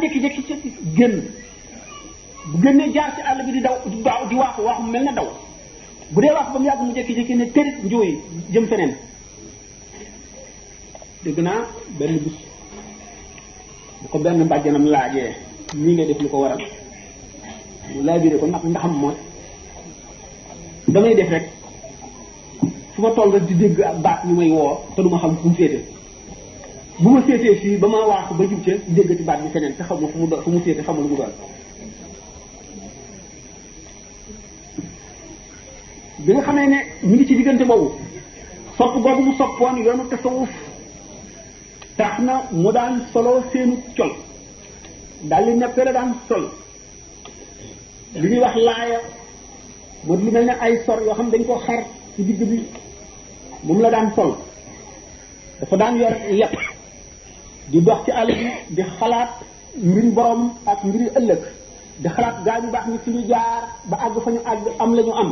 jékki-jékki ci génn bu génnee jaar ci àll bi di daw di waaxu mel na daw bu dee wax ba mu yàgg mu jékki-jékki ne tërit njuuy jëm feneen. dégg naa benn bis bu ko benn mbàjjanam laajee nii ngay def lu ko waral mu laajee ko ndaxam mooy damay def rek fu ma toll rek di dégg ak baat yu may woo te du ma xam fu mu féete bu ma féetee fii ba ma waaxu ba jub ca dégg ci baat bi feneen te xam ma fu mu féete xamul lu mu doon. bi nga xamee ne ñu ngi ci diggante boobu sopp boobu mu soppoon yoonu tasawuf tax na mu daan solo seenu col daal li neppe la daan sol li ñuy wax laaya moo lu mel ne ay sor yoo xam dañ ko xar ci digg bi moom la daan sol dafa daan yor yàpp di dox ci àll bi di xalaat mbiri borom ak mbiri ëllëg di xalaat gaa ñu baax ñi fi ñu jaar ba àgg fa ñu àgg am la ñu am